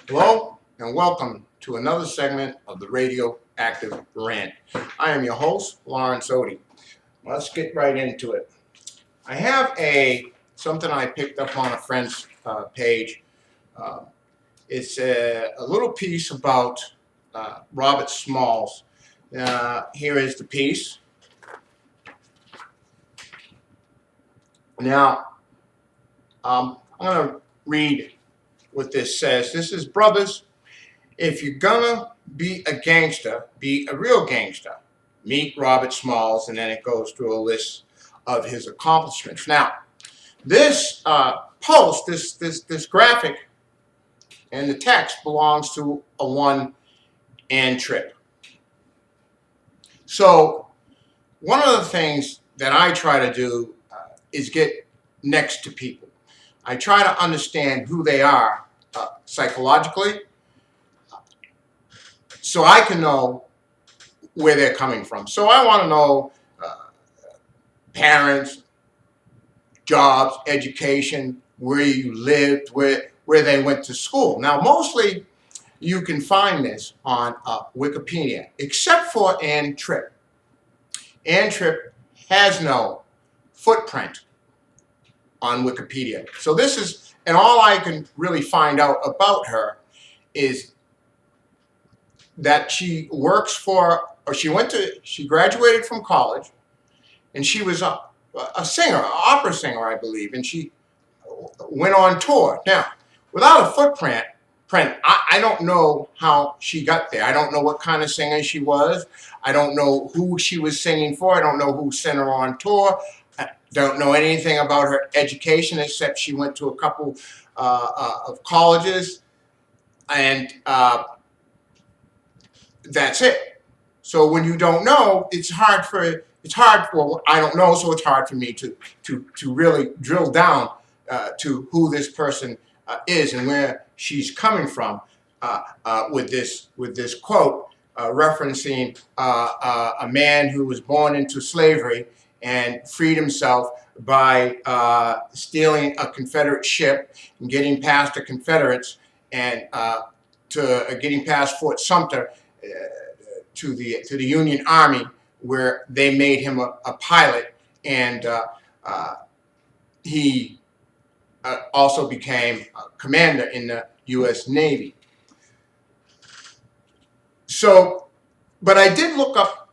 Hello and welcome to another segment of the Radioactive Rant. I am your host, Lawrence Odie. Let's get right into it. I have something I picked up on a friend's page. Uh, it's a little piece about Robert Smalls. Here is the piece. Now, I'm going to read what this says. This is, brothers, if you're gonna be a gangster, be a real gangster. Meet Robert Smalls, and then it goes through a list of his accomplishments. Now, this post, this graphic, and the text belongs to a one and Trip. So, one of the things that I try to do is get next to people. I try to understand who they are psychologically, so I can know where they're coming from. So I want to know parents, jobs, education, where you lived, where they went to school. Now, mostly you can find this on Wikipedia, except for Ann Tripp. Ann Tripp has no footprint on Wikipedia. So this is, and all I can really find out about her is that she works for, or she graduated from college, and she was a singer, an opera singer, I believe, and she went on tour. Now, without a footprint, I don't know how she got there. I don't know what kind of singer she was. I don't know who she was singing for. I don't know who sent her on tour. I don't know anything about her education except she went to a couple of colleges, and that's it. So when you don't know, well, I don't know, so it's hard for me to really drill down to who this person is and where she's coming from with this quote referencing a man who was born into slavery and freed himself by stealing a Confederate ship and getting past the Confederates and to getting past Fort Sumter to the Union Army, where they made him a pilot, and he also became a commander in the U.S. Navy. So, but I did look up,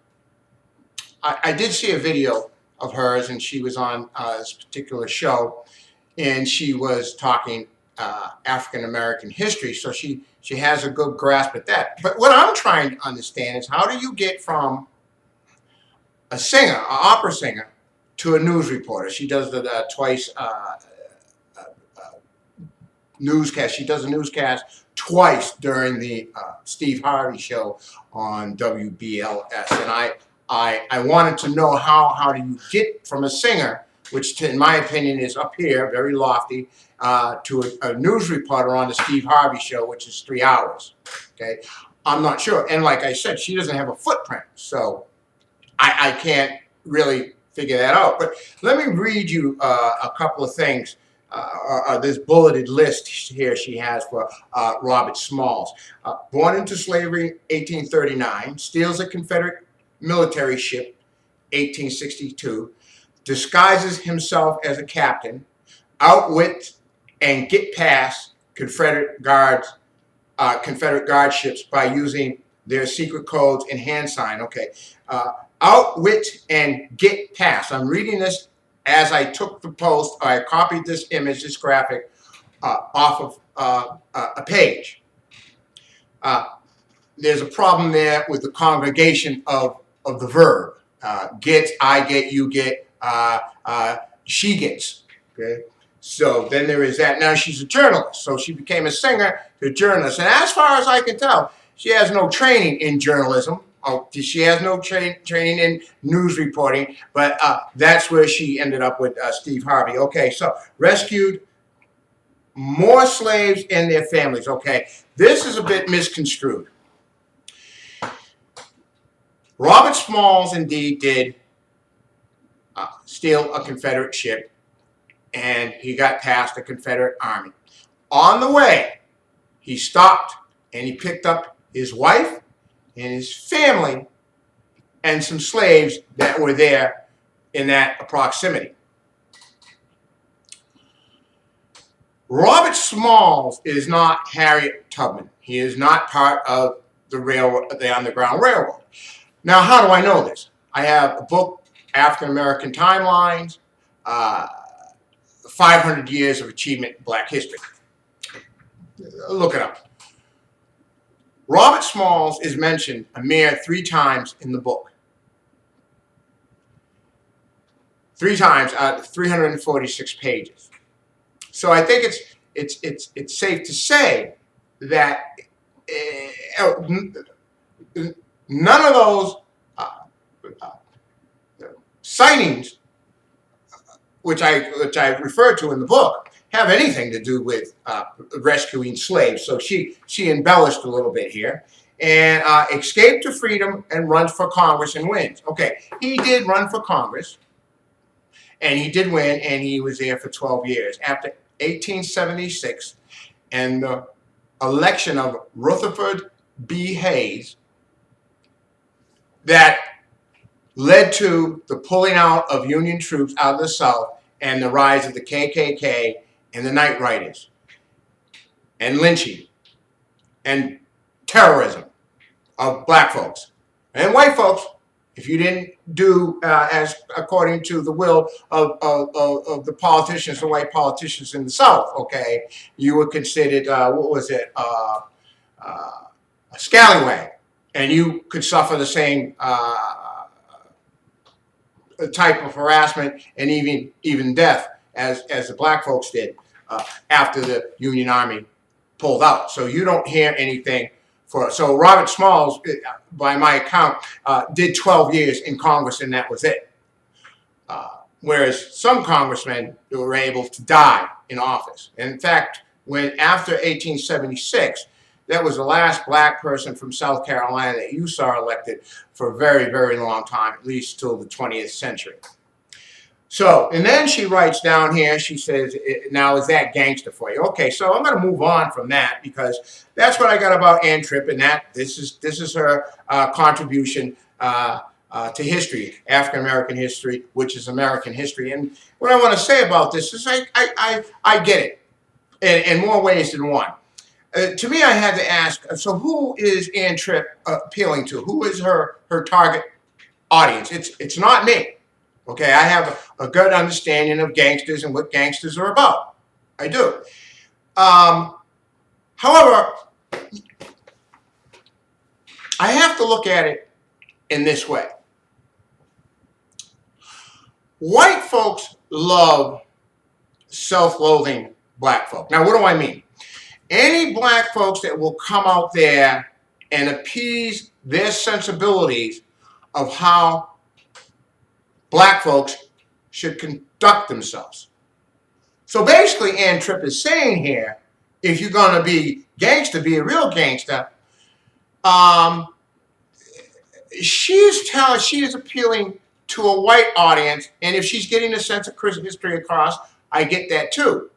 I did see a video of hers, and she was on this particular show, and she was talking African-American history, so she has a good grasp at that. But what I'm trying to understand is, how do you get from a singer, an opera singer, to a news reporter? She does the twice newscast. She does a newscast twice during the Steve Harvey show on WBLS, and I wanted to know how do you get from a singer, which in my opinion is up here, very lofty, to a news reporter on the Steve Harvey show, which is 3 hours. Okay, I'm not sure. And like I said, she doesn't have a footprint, so I can't really figure that out. But let me read you a couple of things. This bulleted list here she has for Robert Smalls. Born into slavery, 1839, steals a Confederate military ship, 1862, disguises himself as a captain, outwits and get past Confederate guardships by using their secret codes and hand sign. Okay, outwit and get past. I'm reading this as I took the post. I copied this image, this graphic, off of a page. There's a problem there with the congregation of the verb. Get, I get, you get, she gets. Okay, so then there is that. Now she's a journalist, so she became a singer to journalist. And as far as I can tell, she has no training in journalism. She has no training in news reporting, but that's where she ended up with Steve Harvey. Okay, so rescued more slaves and their families. Okay, this is a bit misconstrued. Robert Smalls indeed did steal a Confederate ship, and he got past the Confederate Army. On the way, he stopped and he picked up his wife and his family and some slaves that were there in that proximity. Robert Smalls is not Harriet Tubman. He is not part of the railroad, the Underground Railroad. Now, how do I know this? I have a book, African American Timelines, 500 Years of Achievement in Black History. Look it up. Robert Smalls is mentioned a mere 3 times in the book. 3 times out of 346 pages. So I think it's safe to say that none of those sightings, which I refer to in the book, have anything to do with rescuing slaves. So she embellished a little bit here, and escaped to freedom and runs for Congress and wins. Okay, he did run for Congress, and he did win, and he was there for 12 years. After 1876 and the election of Rutherford B. Hayes, that led to the pulling out of Union troops out of the South and the rise of the KKK and the Night Riders and lynching and terrorism of black folks and white folks. If you didn't do as according to the will of the politicians, the white politicians in the South, okay, you were considered, what was it, a scallywag, and you could suffer the same type of harassment and even death as the black folks did after the Union Army pulled out. So you don't hear anything. So Robert Smalls, by my account, did 12 years in Congress, and that was it. Whereas some congressmen were able to die in office. And in fact, when after 1876, that was the last black person from South Carolina that you saw elected for a very, very long time, at least till the 20th century. So, and then she writes down here, she says, now is that gangster for you? Okay, so I'm going to move on from that because that's what I got about Ann Tripp, and that this is her contribution to history, African American history, which is American history. And what I want to say about this is I get it in more ways than one. To me, I had to ask, so who is Ann Tripp appealing to? Who is her target audience? It's not me. Okay, I have a good understanding of gangsters and what gangsters are about. I do. However, I have to look at it in this way. White folks love self-loathing black folk. Now, what do I mean? Any black folks that will come out there and appease their sensibilities of how black folks should conduct themselves. So basically, Ann Tripp is saying here, if you're going to be gangster, be a real gangster, she is appealing to a white audience, and if she's getting a sense of history across, I get that too.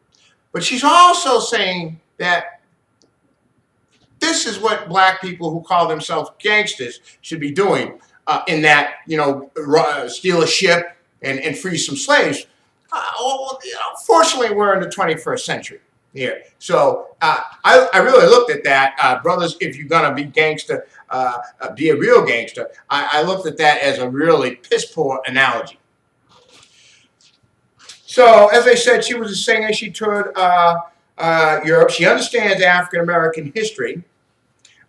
But she's also saying that this is what black people who call themselves gangsters should be doing. In that, steal a ship and free some slaves. Fortunately, we're in the 21st century here. So I really looked at that. Brothers, if you're going to be gangster, be a real gangster, I looked at that as a really piss-poor analogy. So, as I said, she was a singer. She toured Europe. She understands African-American history.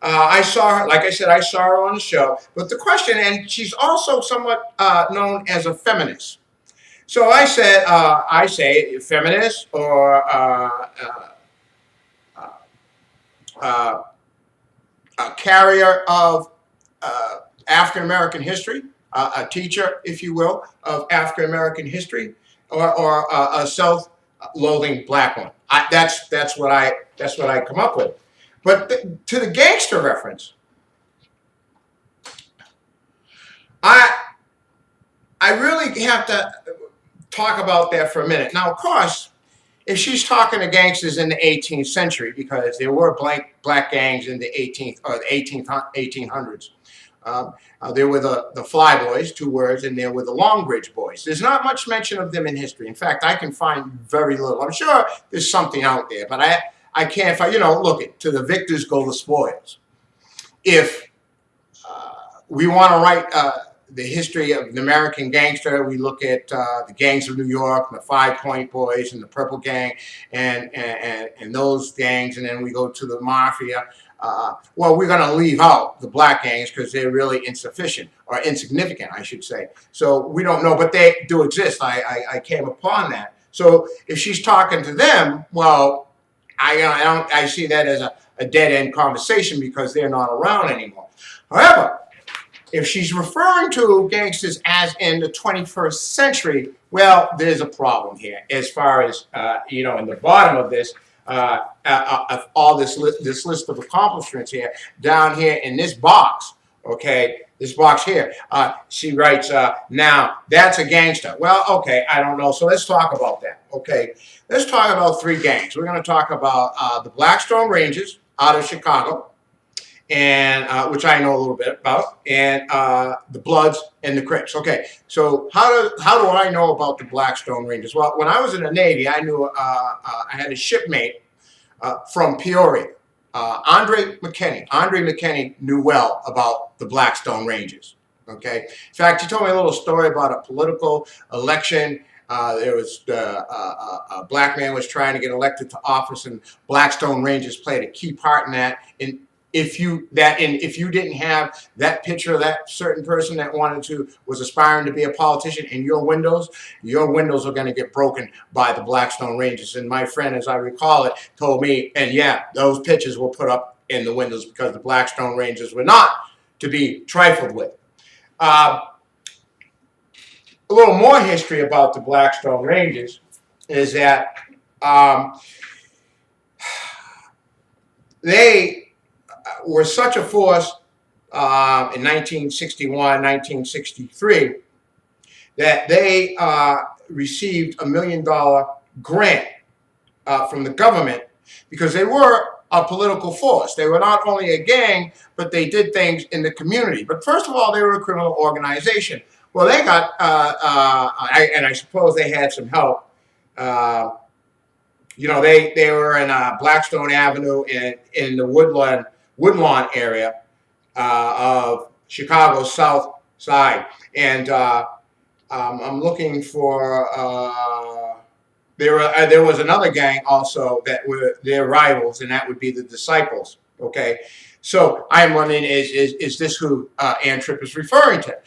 I saw her, like I said, I saw her on the show. But the question, and she's also somewhat known as a feminist. So I say feminist or a carrier of African American history, a teacher, if you will, of African American history, or a self-loathing black one. That's what I come up with. But to the gangster reference, I really have to talk about that for a minute. Now, of course, if she's talking to gangsters in the 18th century, because there were black gangs in the 18th or the 1800s. There were the Flyboys, 2 words, and there were the Longbridge Boys. There's not much mention of them in history. In fact, I can find very little. I'm sure there's something out there, but I can't find, look, to the victors go the spoils. If we want to write the history of the American gangster, we look at the gangs of New York, the 5 Point Boys, and the Purple Gang, and those gangs, and then we go to the Mafia. Well, we're going to leave out the black gangs because they're really insufficient, or insignificant, I should say. So we don't know, but they do exist. I came upon that. So if she's talking to them, well, I see that as a dead-end conversation because they're not around anymore. However, if she's referring to gangsters as in the 21st century, well, there's a problem here. As far as, in the bottom of this, of all this list of accomplishments here, down here in this box, okay, this box here, she writes, now, that's a gangster. Well, okay, I don't know. So let's talk about that, okay? Let's talk about 3 gangs. We're going to talk about the Blackstone Rangers out of Chicago, and which I know a little bit about, and the Bloods and the Crips. Okay, so how do I know about the Blackstone Rangers? Well, when I was in the Navy, I knew I had a shipmate from Peoria, Andre McKinney. Andre McKinney knew well about the Blackstone Rangers. Okay, in fact, he told me a little story about a political election. There was a black man was trying to get elected to office, and Blackstone Rangers played a key part in that. If you didn't have that picture of that certain person that was aspiring to be a politician in your windows are going to get broken by the Blackstone Rangers. And my friend, as I recall it, told me, and yeah, those pictures were put up in the windows because the Blackstone Rangers were not to be trifled with. A little more history about the Blackstone Rangers is that they were such a force in 1961, 1963, that they received $1 million grant from the government because they were a political force. They were not only a gang, but they did things in the community. But first of all, they were a criminal organization. Well, they got, and I suppose they had some help. They were in Blackstone Avenue in the Woodlawn area of Chicago's south side, and I'm looking for. There was another gang also that were their rivals, and that would be the Disciples. Okay, so I'm wondering, is this who Ann Tripp is referring to?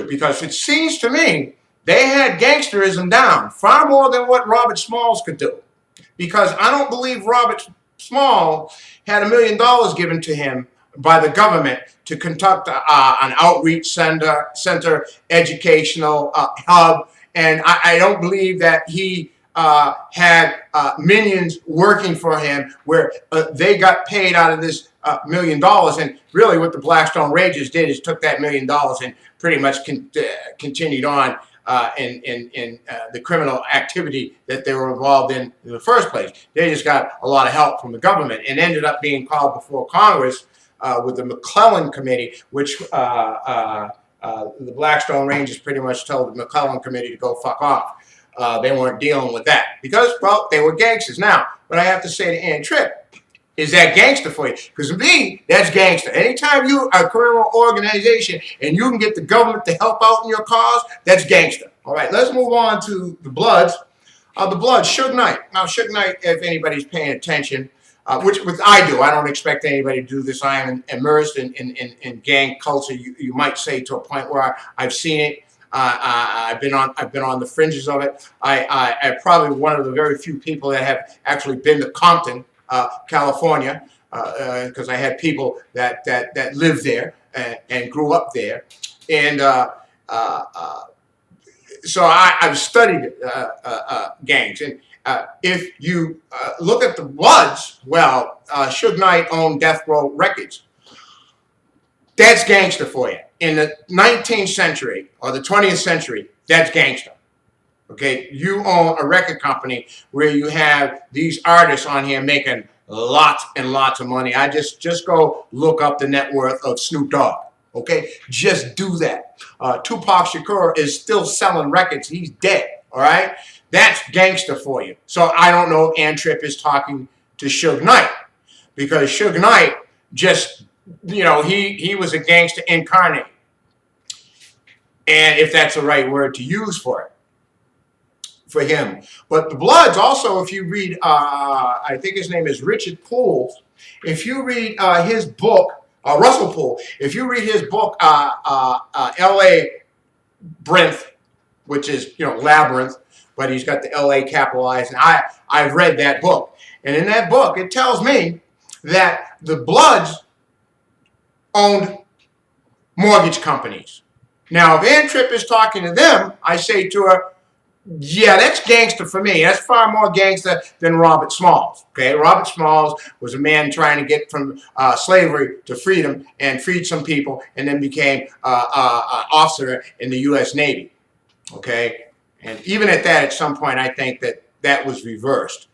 Because it seems to me they had gangsterism down far more than what Robert Smalls could do. Because I don't believe Robert Small had $1 million given to him by the government to conduct an outreach center, educational hub, and I don't believe that he had minions working for him where they got paid out of this $1 million. And really what the Blackstone Rangers did is took that $1 million and pretty much continued on in the criminal activity that they were involved in the first place. They just got a lot of help from the government and ended up being called before Congress with the McClellan Committee, which the Blackstone Rangers pretty much told the McClellan Committee to go fuck off. They weren't dealing with that because, well, they were gangsters. Now, what I have to say to Ann Tripp, is that gangster for you? Because to me, that's gangster. Anytime you are a criminal organization and you can get the government to help out in your cause, that's gangster. All right, let's move on to the Bloods. The Bloods, Suge Knight. Now, Suge Knight, if anybody's paying attention, which I do. I don't expect anybody to do this. I am immersed in gang culture, you might say, to a point where I've seen it. I've been on the fringes of it. I'm probably one of the very few people that have actually been to Compton, California, because I had people that lived there and grew up there, and so I've studied gangs. And if you look at the Bloods, well, Suge Knight owned Death Row Records. That's gangster for you. In the 19th century or the 20th century, that's gangster. Okay, you own a record company where you have these artists on here making lots and lots of money. I just go look up the net worth of Snoop Dogg. Okay, just do that. Tupac Shakur is still selling records. He's dead. All right, that's gangster for you. So I don't know if Ann is talking to Suge Knight, because Suge Knight just, he was a gangster incarnate, and if that's the right word to use for it. For him. But the Bloods also, if you read, I think his name is Richard Poole, if you read his book, Russell Poole, if you read his book, L.A. Brinth, which is, Labyrinth, but he's got the L.A. capitalized, and I've read that book. And in that book, it tells me that the Bloods owned mortgage companies. Now, if Ann Tripp is talking to them, I say to her, yeah, that's gangster for me. That's far more gangster than Robert Smalls. Okay, Robert Smalls was a man trying to get from slavery to freedom and freed some people, and then became an officer in the U.S. Navy. Okay, and even at that, at some point, I think that was reversed.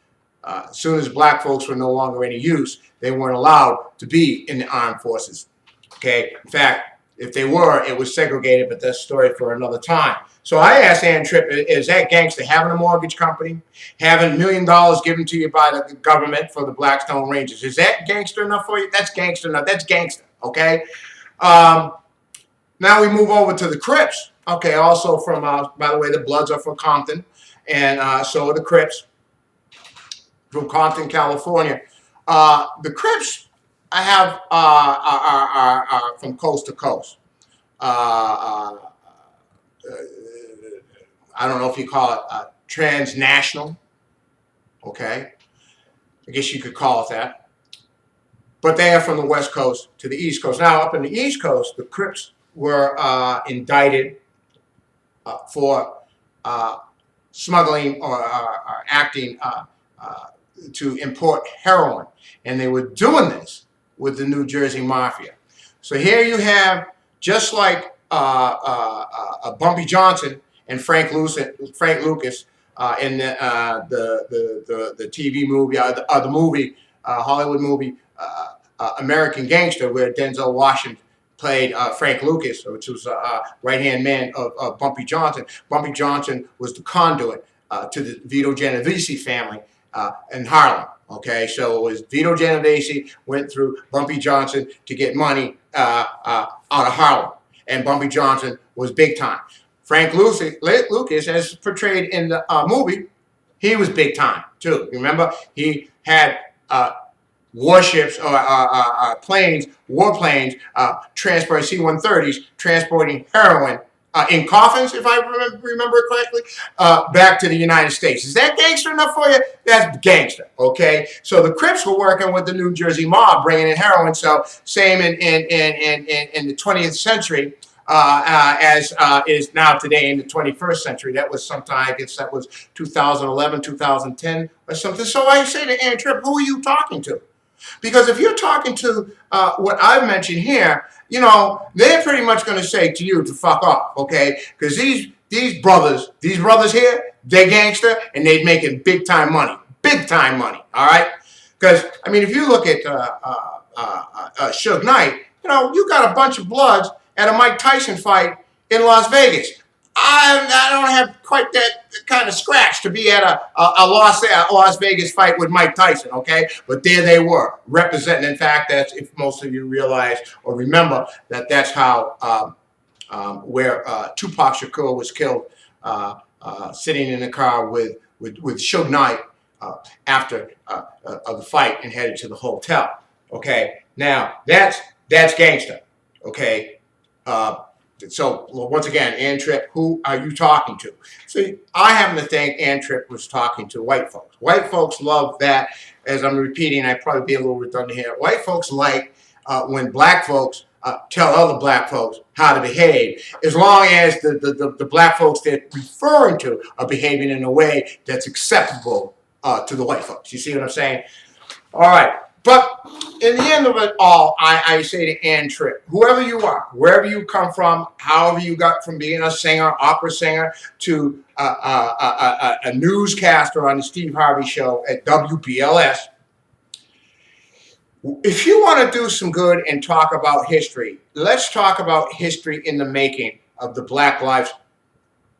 As soon as black folks were no longer any use, they weren't allowed to be in the armed forces. Okay, in fact, if they were, it was segregated, but that's a story for another time. So I asked Ann Tripp, is that gangster, having a mortgage company, having $1 million given to you by the government for the Blackstone Rangers? Is that gangster enough for you? That's gangster enough. That's gangster, okay? Now we move over to the Crips. Okay, also from, by the way, the Bloods are from Compton, and so are the Crips from Compton, California. The Crips, I have, are from coast to coast. I don't know if you call it transnational, okay? I guess you could call it that. But they are from the West Coast to the East Coast. Now, up in the East Coast, the Crips were indicted for smuggling or acting to import heroin. And they were doing this with the New Jersey Mafia. So here you have, just like Bumpy Johnson and Frank Lucas in the TV movie, the movie, Hollywood movie, American Gangster, where Denzel Washington played Frank Lucas, which was a right-hand man of Bumpy Johnson. Bumpy Johnson was the conduit to the Vito Genovese family in Harlem. Okay, so it was Vito Genovese went through Bumpy Johnson to get money out of Harlem, and Bumpy Johnson was big time. Frank Lucas, as portrayed in the movie, he was big time too. Remember, he had warships or planes, warplanes, transporting C-130s, transporting heroin in coffins, if I remember it correctly, back to the United States. Is that gangster enough for you? That's gangster, okay? So the Crips were working with the New Jersey mob, bringing in heroin. So same in the 20th century as is now today in the 21st century. That was sometime, I guess that was 2011, 2010 or something. So I say to Ann Tripp, who are you talking to? Because if you're talking to what I've mentioned here, you know, they're pretty much going to say to you to fuck off, okay? Because these brothers here, they're gangster and they're making big time money, all right? Because, I mean, if you look at Suge Knight, you know, you got a bunch of Bloods at a Mike Tyson fight in Las Vegas. I don't have quite that kind of scratch to be at a Las Vegas fight with Mike Tyson, okay? But there they were, representing. In fact, that's, if most of you realize or remember, that's how where Tupac Shakur was killed, sitting in the car with Suge Knight after the fight and headed to the hotel. Okay, now that's gangster. Okay. So, once again, Ann Tripp, who are you talking to? See, I happen to think Ann Tripp was talking to white folks. White folks love that, as I'm repeating, I'd probably be a little redundant here. White folks like when black folks tell other black folks how to behave, as long as the black folks they're referring to are behaving in a way that's acceptable to the white folks. You see what I'm saying? All right. But in the end of it all, I say to Ann Tripp, whoever you are, wherever you come from, however you got from being a singer, opera singer, to a newscaster on the Steve Harvey Show at WBLS. If you want to do some good and talk about history, let's talk about history in the making of the Black Lives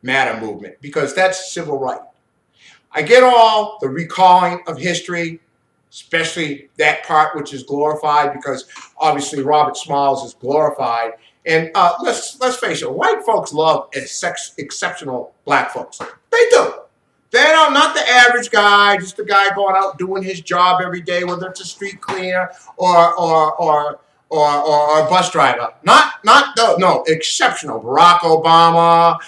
Matter movement, because that's civil rights. I get all the recalling of history, especially that part which is glorified, because obviously Robert Smalls is glorified. And let's face it, white folks love exceptional black folks. They do. They're not the average guy, just the guy going out doing his job every day, whether it's a street cleaner or a bus driver. No, exceptional. Barack Obama,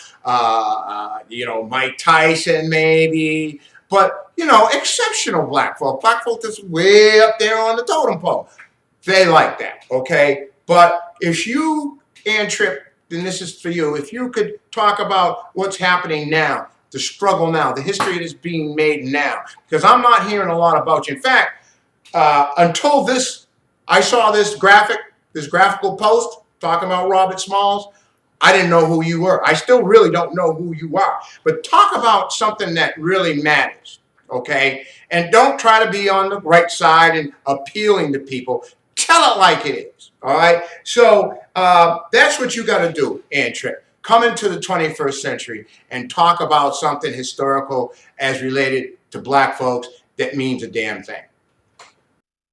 Mike Tyson maybe, but exceptional black folk. Black folk that's way up there on the totem pole. They like that, okay? But if you, Ann Tripp, and this is for you, if you could talk about what's happening now, the struggle now, the history that is being made now, because I'm not hearing a lot about you. In fact, until I saw this graphical post talking about Robert Smalls, I didn't know who you were. I still really don't know who you are. But talk about something that really matters, okay? And don't try to be on the right side and appealing to people. Tell it like it is, all right? So that's what you got to do, Ann Tripp. Come into the 21st century and talk about something historical as related to black folks that means a damn thing.